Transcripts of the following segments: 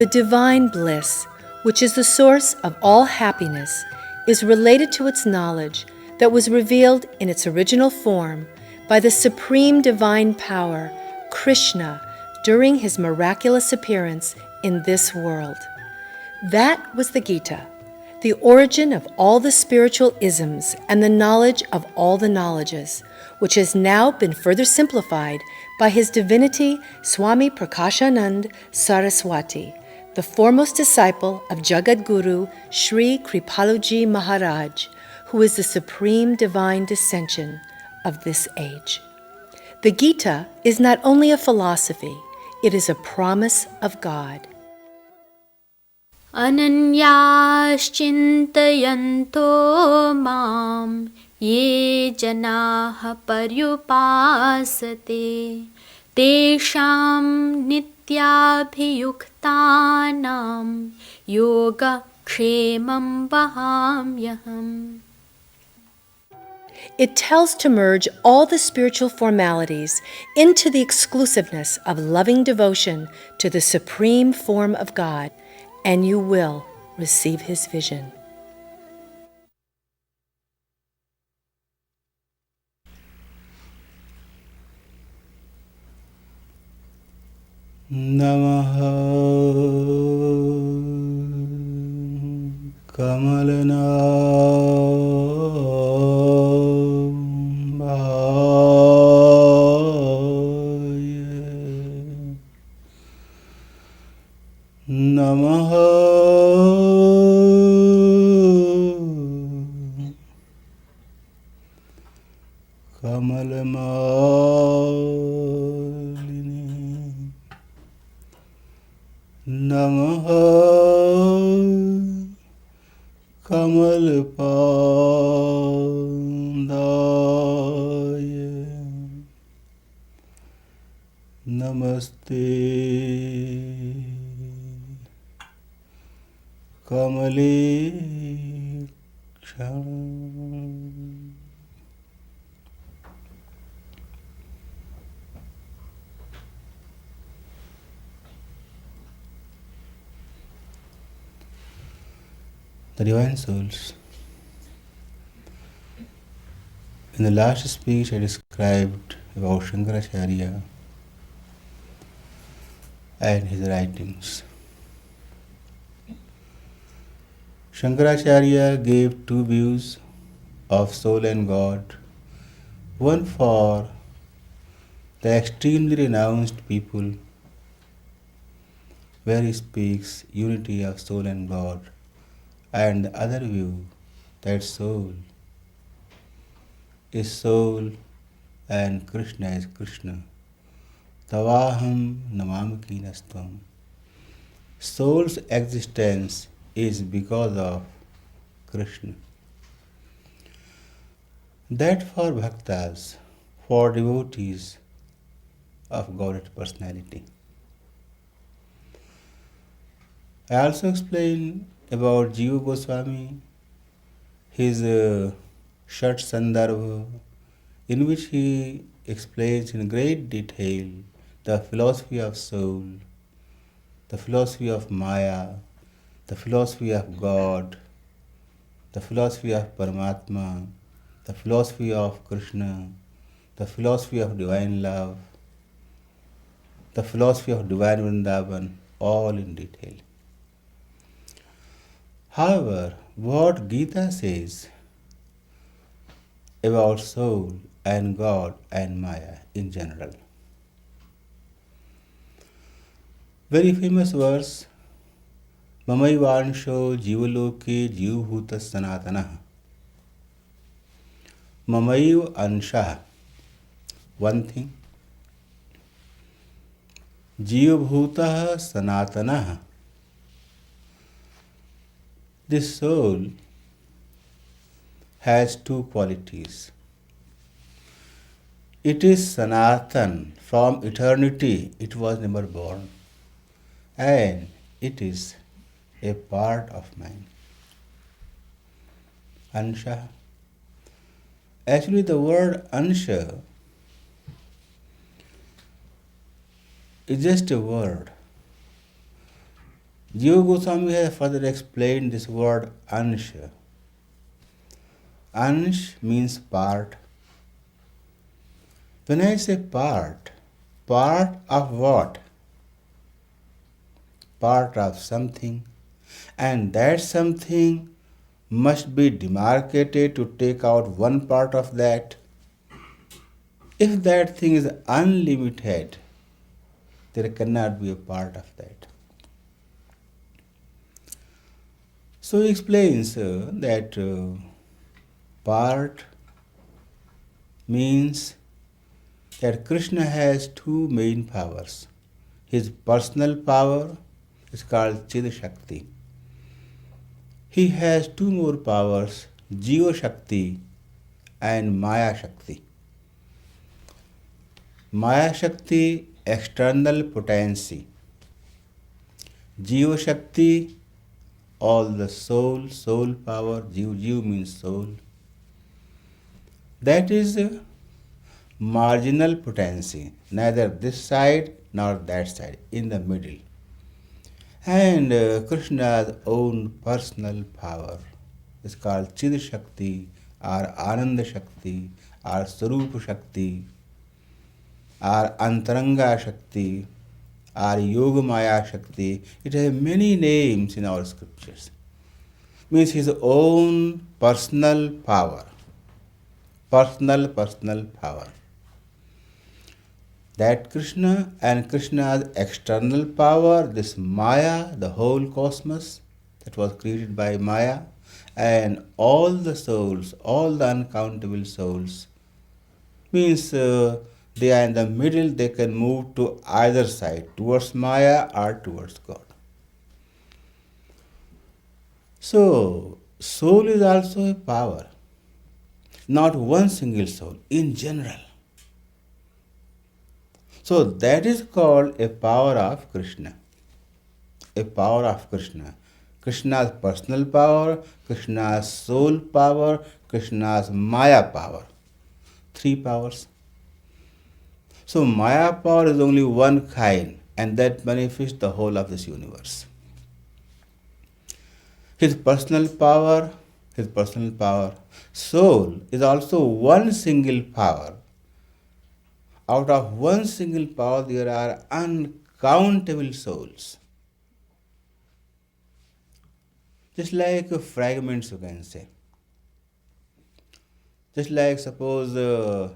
The divine bliss, which is the source of all happiness, is related to its knowledge that was revealed in its original form by the supreme divine power, Krishna, during his miraculous appearance in this world. That was the Gita, the origin of all the spiritual isms and the knowledge of all the knowledges, which has now been further simplified by His Divinity Swami Prakashanand Saraswati, the foremost disciple of Jagadguru Sri Kripaluji Maharaj, who is the supreme divine descension of this age. The Gita is not only a philosophy, it is a promise of God. Ananyaschintayanto mam ye janaha paryupasate tesham nityabhiyuktanam yoga kshemam vahamyaham. It tells to merge all the spiritual formalities into the exclusiveness of loving devotion to the supreme form of God, and you will receive His vision. Namaha Kamalana Namaha Kamalamāliné Namaha Kamalapādāya Namaste Kamaleksham. The Divine Souls. In the last speech I described about Shankaracharya and his writings. Shankaracharya gave two views of soul and God, one for the extremely renounced people, where he speaks unity of soul and God, and the other view that soul is soul and Krishna is Krishna. Tavaham namamaki nastvam. Soul's existence is because of Krishna. That for bhaktas, for devotees of Godhead personality. I also explained about Jiva Goswami, his Shat Sandarbha, in which he explains in great detail the philosophy of soul, the philosophy of Maya, the philosophy of God, the philosophy of Paramatma, the philosophy of Krishna, the philosophy of divine love, the philosophy of divine Vrindavan, all in detail. However, what Gita says about soul and God and Maya in general. Very famous verse, Mamaivansho jivaloke jivbhuta sanatana. Mamaiv ansha, one thing. Jivbhuta sanatana. This soul has two qualities. It is Sanatan, from eternity it was never born, and it is a part of mine. Ansha. Actually, the word Ansha is just a word. Jiva Goswami has further explained this word ansha. Ansh means part. When I say part of what? Part of something. And that something must be demarcated to take out one part of that. If that thing is unlimited, there cannot be a part of that. So he explains that part means that Krishna has two main powers. His personal power is called Chid Shakti. He has two more powers, Jiva Shakti and Maya Shakti. Maya Shakti, external potency. Jiva Shakti, all the soul power. Jiv means soul. That is marginal potency, neither this side nor that side, in the middle. And Krishna's own personal power is called Chid Shakti or Ananda Shakti or Sarupa Shakti or Antaranga Shakti or Yoga Maya Shakti. It has many names in our scriptures. Means his own personal power. Personal power. That Krishna and Krishna's external power, this Maya, the whole cosmos that was created by Maya, and all the souls, all the uncountable souls, means they are in the middle, they can move to either side, towards Maya or towards God. So, soul is also a power, not one single soul, in general. So that is called a power of Krishna. A power of Krishna. Krishna's personal power, Krishna's soul power, Krishna's Maya power. Three powers. So Maya power is only one kind, and that manifests the whole of this universe. His personal power, soul is also one single power. Out of one single power, there are uncountable souls. Just like fragments, you can say. Just like suppose a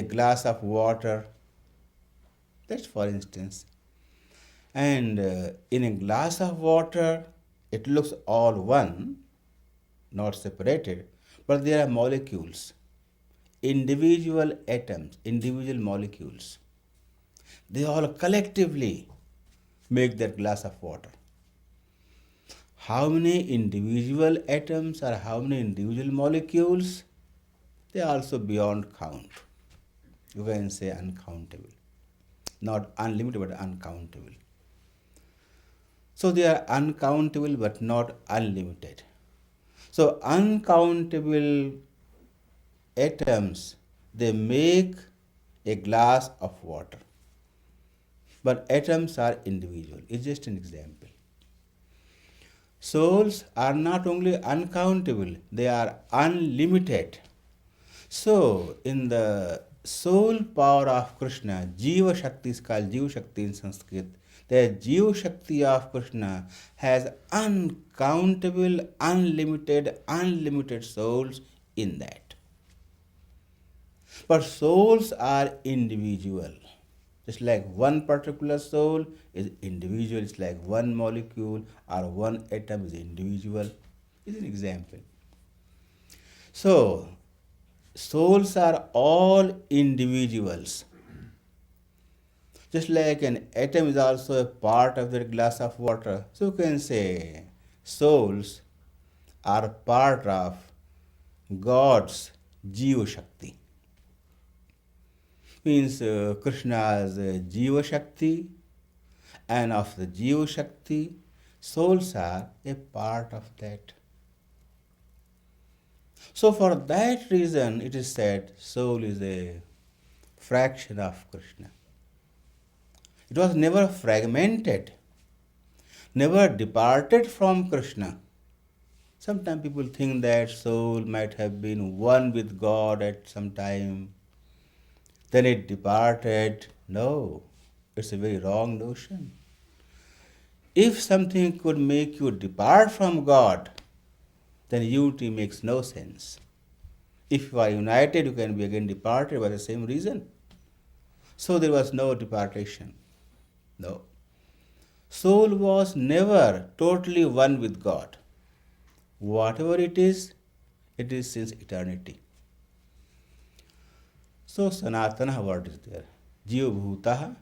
glass of water, that's for instance. And in a glass of water, it looks all one, not separated, but there are molecules, individual atoms, individual molecules. They all collectively make that glass of water. How many individual atoms or how many individual molecules? They are also beyond count. You can say uncountable. Not unlimited, but uncountable. So they are uncountable but not unlimited. So uncountable atoms, they make a glass of water. But atoms are individual. It's just an example. Souls are not only uncountable, they are unlimited. So, in the soul power of Krishna, Jiva Shakti is called Jiva Shakti in Sanskrit. The Jiva Shakti of Krishna has uncountable, unlimited souls in that. But souls are individual. Just like one particular soul is individual, it's like one molecule or one atom is individual. It's an example. So, souls are all individuals. Just like an atom is also a part of that glass of water. So you can say souls are part of God's Jiva Shakti. Means Krishna's Jiva Shakti, and of the Jiva Shakti, souls are a part of that. So for that reason, it is said soul is a fraction of Krishna. It was never fragmented, never departed from Krishna. Sometimes people think that soul might have been one with God at some time, then it departed. No, it's a very wrong notion. If something could make you depart from God, then unity makes no sense. If you are united, you can be again departed by the same reason. So there was no departation. No. Soul was never totally one with God. Whatever it is since eternity. So Sanatana word is there. Jiva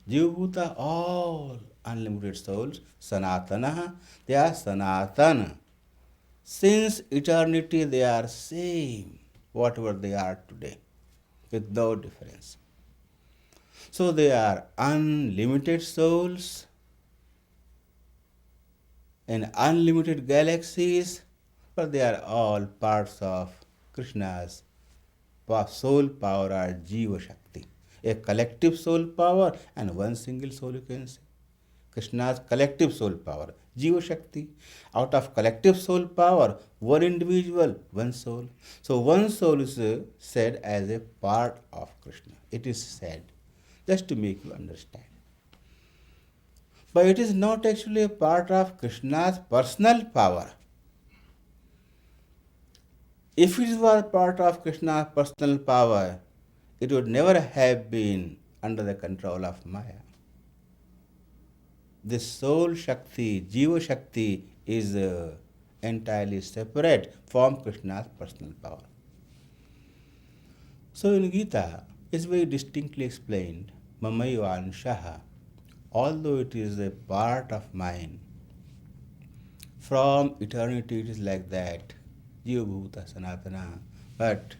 Bhuta, all unlimited souls. Sanatana, they are Sanatana. Since eternity they are same, whatever they are today, with no difference. So they are unlimited souls in unlimited galaxies, but they are all parts of Krishna's soul power or Jiva Shakti. A collective soul power and one single soul, you can say. Krishna's collective soul power, Jiva Shakti. Out of collective soul power, one individual, one soul. So one soul is said as a part of Krishna. It is said, just to make you understand. But it is not actually a part of Krishna's personal power. If it was part of Krishna's personal power, it would never have been under the control of Maya. This soul Shakti, Jiva Shakti, is entirely separate from Krishna's personal power. So in Gita, it's very distinctly explained, Mamayvanshaha, although it is a part of mine, from eternity it is like that, Jiva Bhuta Sanatana. But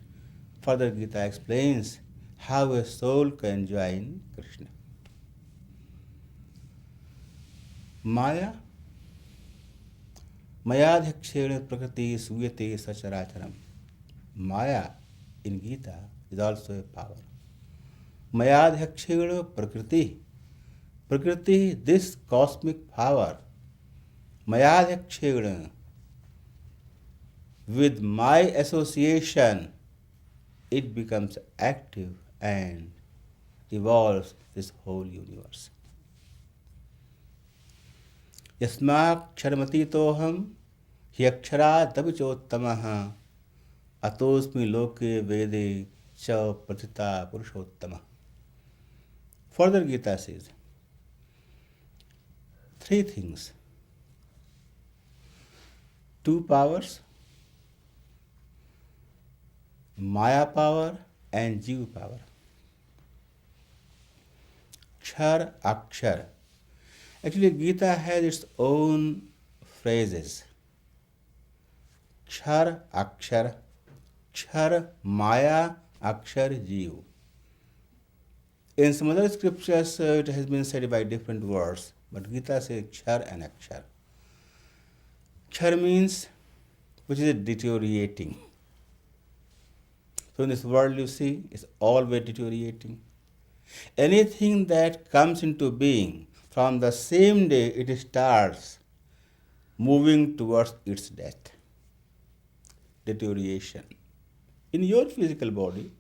further Gita explains how a soul can join Krishna. Maya, Mayadhyakshena Prakriti Suyate Sacharacharam. Maya in Gita is also a power. Mayadhyakshena Prakriti. Prakriti, this cosmic power, Mayadhyakshena, with my association, it becomes active and evolves this whole universe. Yasmaksharamatitoham hyaksharadabhichottamaha atosmi loke vede cha pratita purushottama. Further Gita says, three things. Two powers, Maya power and Jiva power. Kshar, Akshar. Actually, Gita has its own phrases. Kshar, Akshar, Kshar, Maya, Akshar, Jiva. In some other scriptures, it has been said by different words, but Gita says Kshar and Akshar. Kshar means which is deteriorating. So in this world you see, it's always deteriorating. Anything that comes into being, from the same day it starts moving towards its death, deterioration. In your physical body,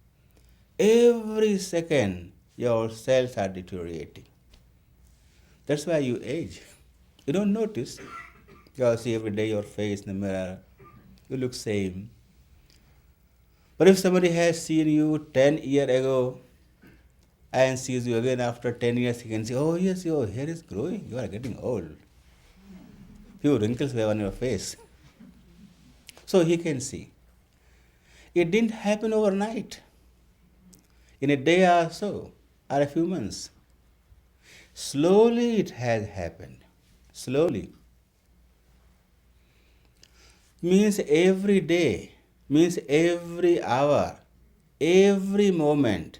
every second your cells are deteriorating. That's why you age. You don't notice. You see every day your face in the mirror, you look same. But if somebody has seen you 10 years ago and sees you again after 10 years, he can say, oh yes, your hair is growing, you are getting old. Few wrinkles were on your face. So he can see. It didn't happen overnight. In a day or so, or a few months. Slowly it has happened. Slowly. Means every day, means every hour, every moment,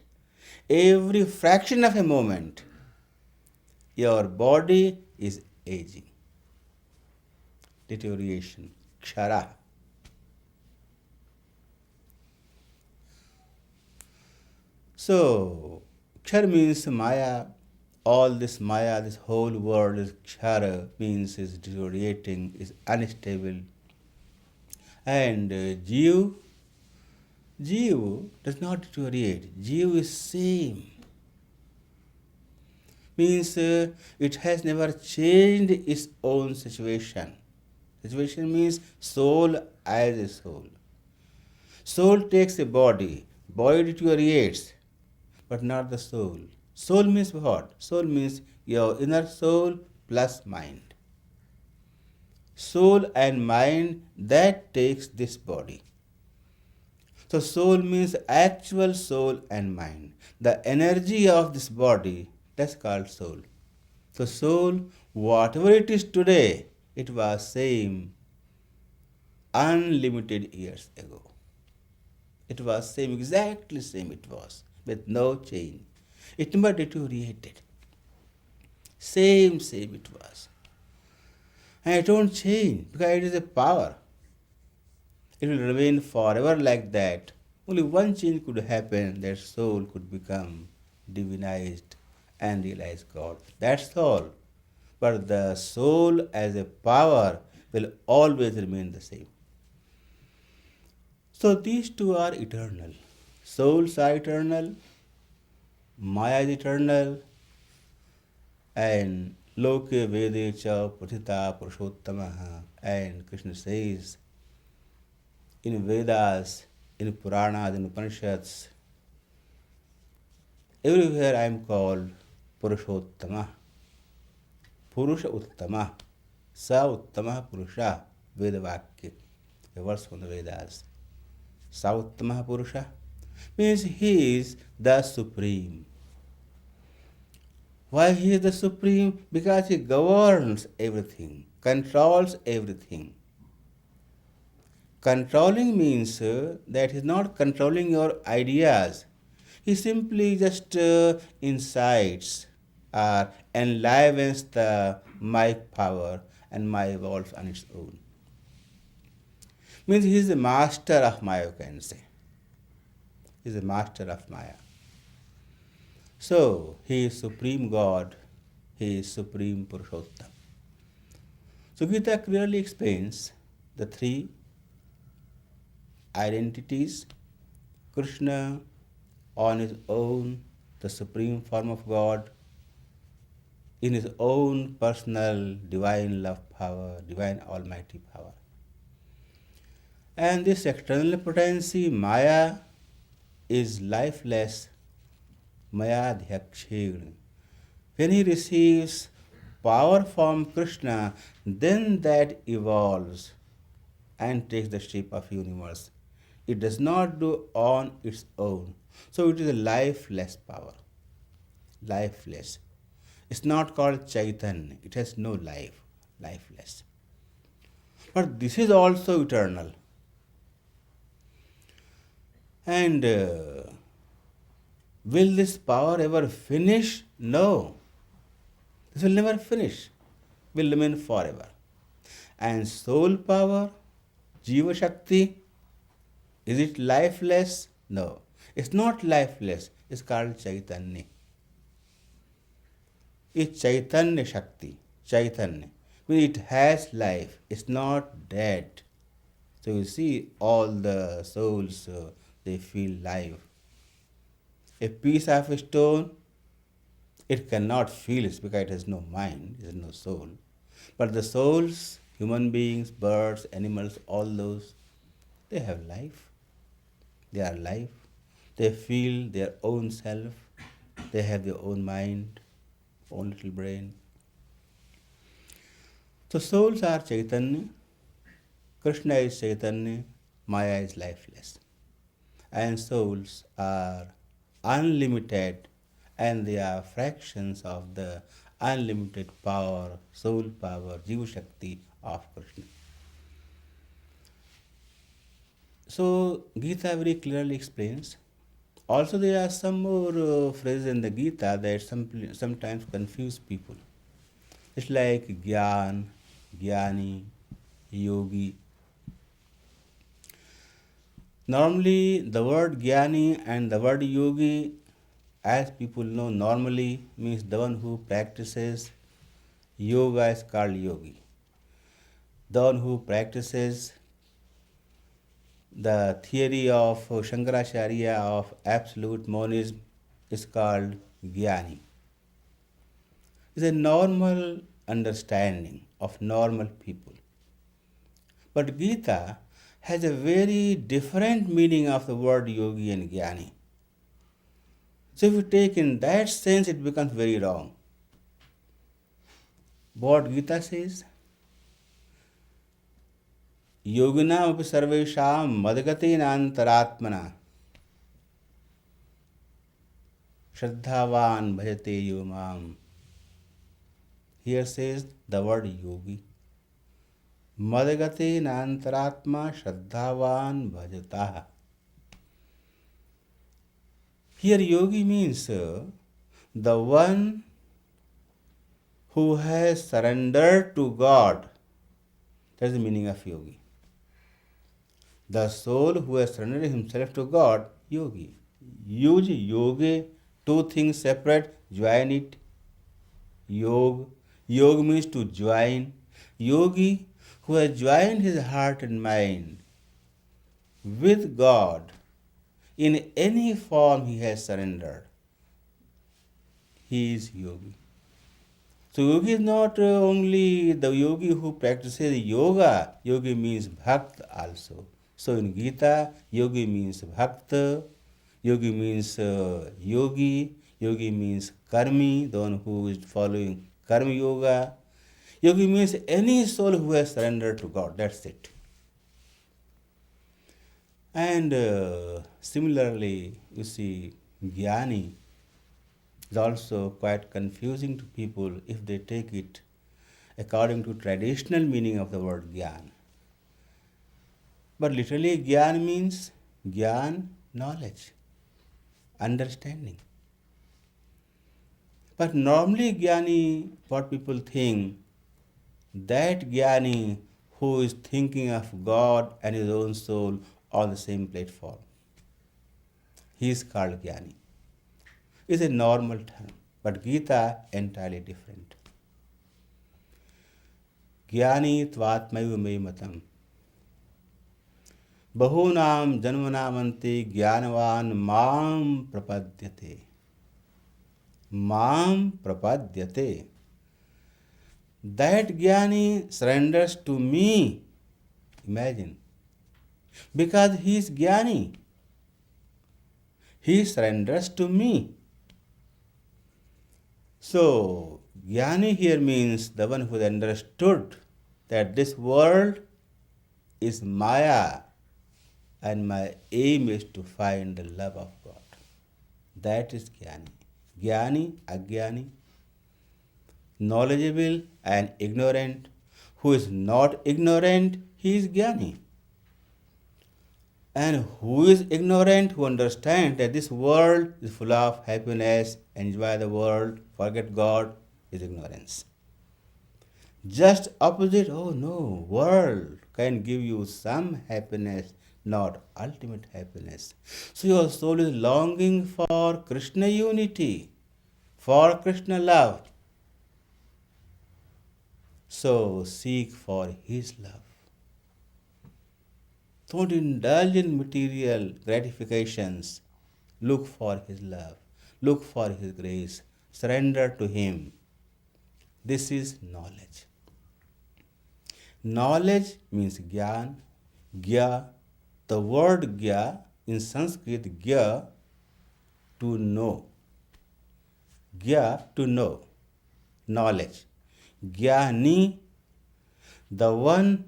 every fraction of a moment, your body is aging. Deterioration, kshara. So, kshar means Maya, all this maya, this whole world is kshara, means is deteriorating, is unstable. And Jiva does not deteriorate. Jiva is same. Means it has never changed its own situation. Situation means soul as a soul. Soul takes a body, body deteriorates, but not the soul. Soul means what? Soul means your inner soul plus mind. Soul and mind, that takes this body. So soul means actual soul and mind. The energy of this body, that's called soul. So soul, whatever it is today, it was same unlimited years ago. It was same, exactly same it was, with no change. It never deteriorated. Same it was. And it won't change because it is a power. It will remain forever like that. Only one change could happen, that soul could become divinized and realize God. That's all. But the soul as a power will always remain the same. So these two are eternal. Souls are eternal, Maya is eternal, and Loke Vede Cha Prathita Purushottamaha. And Krishna says in Vedas, in Puranas, in Upanishads, everywhere I am called Purushottama. Purusha Uttama. Sa Uttama Purusha. Veda Vakya. A verse from the Vedas. Sa Uttama Purusha means he is the Supreme. Why he is the Supreme? Because he governs everything, controls everything. Controlling means that he is not controlling your ideas. He simply just incites or enlivens the Maya power, and Maya evolves on its own. Means he is the master of Maya, you can say. He is the master of Maya. So, he is Supreme God, he is Supreme Purushottam. So, Gita clearly explains the three identities. Krishna on his own, the supreme form of God, in his own personal divine love power, divine almighty power. And this external potency, Maya, is lifeless, Maya Dhyakshir. When he receives power from Krishna, then that evolves and takes the shape of universe. It does not do on its own. So it is a lifeless power. Lifeless. It's not called Chaitanya. It has no life. Lifeless. But this is also eternal. And will this power ever finish? No. This will never finish. Will remain forever. And soul power, Jiva Shakti, is it lifeless? No. It's not lifeless. It's called Chaitanya. It's Chaitanya Shakti. Chaitanya. When it has life, it's not dead. So you see, all the souls, they feel life. A piece of a stone, it cannot feel it because it has no mind, it has no soul. But the souls, human beings, birds, animals, all those, they have life. They are life. They feel their own self. They have their own mind, own little brain. So souls are Chaitanya. Krishna is Chaitanya. Maya is lifeless. And souls are unlimited, and they are fractions of the unlimited power, soul power, Jiva Shakti of Krishna. So Gita very clearly explains. Also there are some more phrases in the Gita that sometimes confuse people. It's like Gyan, Gyani, Yogi. Normally the word Gyani and the word Yogi as people know, normally means the one who practices yoga is called yogi. The one who practices the theory of Shankaracharya of absolute monism is called gyani. It's a normal understanding of normal people. But Gita has a very different meaning of the word yogi and gyani. So if you take in that sense, it becomes very wrong. What Gita says, yoginam api sarvesham madgatinantaratmana shraddhavan bhajate yomam. Here says the word yogi. Madgatinantaratma shraddhavan bhajatah. Here yogi means the one who has surrendered to God. That's the meaning of yogi. The soul who has surrendered himself to God, yogi. Use yoga, two things separate, join it. Yog. Yog means to join. Yogi who has joined his heart and mind with God in any form he has surrendered. He is yogi. So yogi is not only the yogi who practices yoga. Yogi means bhakt also. So in Gita, yogi means bhakt, yogi means yogi, yogi means karmi, the one who is following karma yoga. Yogi means any soul who has surrendered to God. That's it. And similarly, you see, gyani is also quite confusing to people if they take it according to traditional meaning of the word gyan. But literally gyan means gyan, knowledge, understanding. But normally gyani, what people think, that gyani who is thinking of God and his own soul on the same platform. He is called gyani. It's a normal term, but Gita entirely different. Gyani tvatmaiva me matam. Bahunam janmanamanti gyanavan mam prapadyate. Mam prapadyate. That gyani surrenders to me. Imagine. Because he is gyani. He surrenders to me. So, gyani here means the one who has understood that this world is maya and my aim is to find the love of God. That is gyani. Gyani, agyani, knowledgeable and ignorant. Who is not ignorant, he is gyani. And who is ignorant, who understands that this world is full of happiness, enjoy the world, forget God, is ignorance. Just opposite, oh no, world can give you some happiness, not ultimate happiness. So your soul is longing for Krishna unity, for Krishna love. So seek for his love. Don't indulge in material gratifications. Look for his love. Look for his grace. Surrender to him. This is knowledge. Knowledge means gyan, gya. The word gya in Sanskrit, gya, to know. Gya, to know. Knowledge. Gyani, the one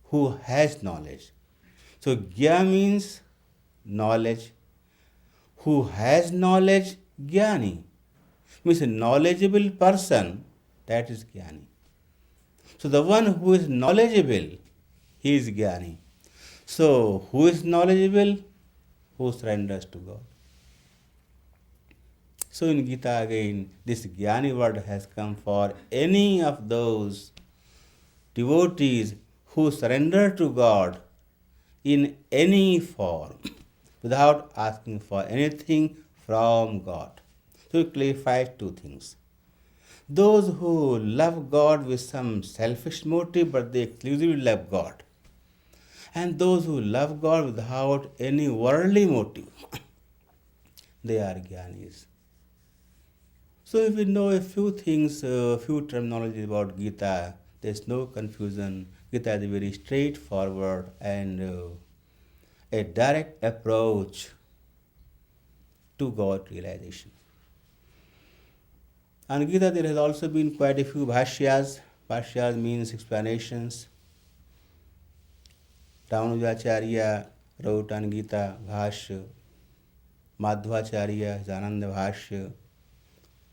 who has knowledge. So gya means knowledge. Who has knowledge? Gyani. Means a knowledgeable person, that is gyani. So the one who is knowledgeable, he is gyani. So who is knowledgeable? Who surrenders to God. So in Gita again, this gyani word has come for any of those devotees who surrender to God in any form without asking for anything from God. So he clarifies two things. Those who love God with some selfish motive, but they exclusively love God. And those who love God without any worldly motive, they are gyanis. So if we know a few things, a few terminologies about Gita, there is no confusion. Gita is a very straightforward and a direct approach to God realization. On Gita there has also been quite a few bhashyas. Bhashyas means explanations. Ramanujacharya wrote on Gita Bhashya. Madhvacharya, his Ananda Bhashya.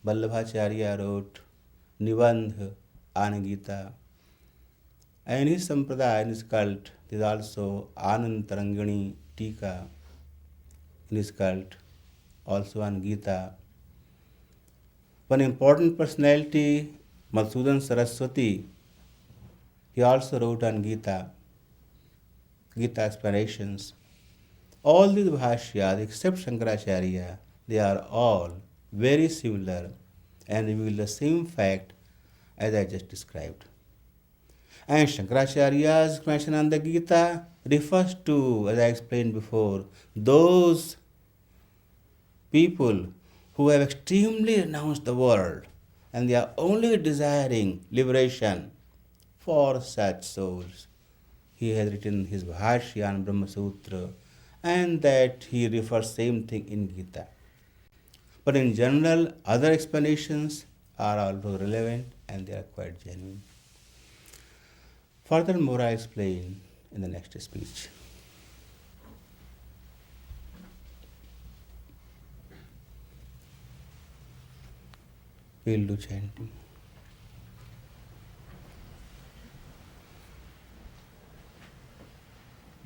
Vallabhacharya wrote Nibandh on Gita. And in his sampradaya, in his cult, there is also Anand Tarangani Tika in his cult, also on Gita. One important personality, Madhusudan Saraswati, he also wrote on Gita, Gita explanations. All these bhashyas, except Shankaracharya, they are all very similar and reveal the same fact as I just described. And Shankaracharya's explanation on the Gita refers to, as I explained before, those people who have extremely renounced the world and they are only desiring liberation. For such souls, he has written his Bhashya on Brahma Sutra, and that he refers same thing in Gita. But in general, other explanations are also relevant and they are quite genuine. Furthermore, I explain in the next speech. We'll do chanting.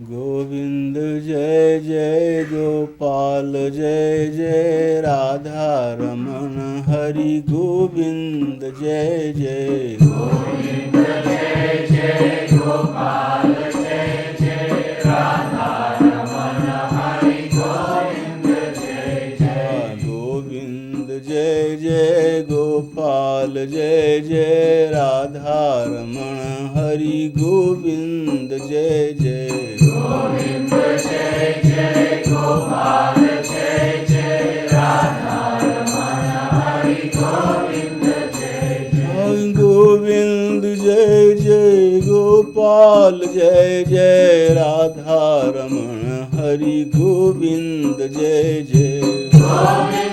Govind Jai Jai Gopal Jai Jai Radha Raman Hari Govind Jai Jai Govind Jai Jai Gopal Jai Jai Radha Raman Hari Govind Jai Jai Govind Jai Jai Gopal Jai Jai Radha Raman Hari Govind Jai Jai Govind Jai Jai Gopal Jai Jai Radha Raman Hari Govind Jai Jai Govind Jai Jai Gopal Jai Jai Radha Raman Hari Govind Jai Jai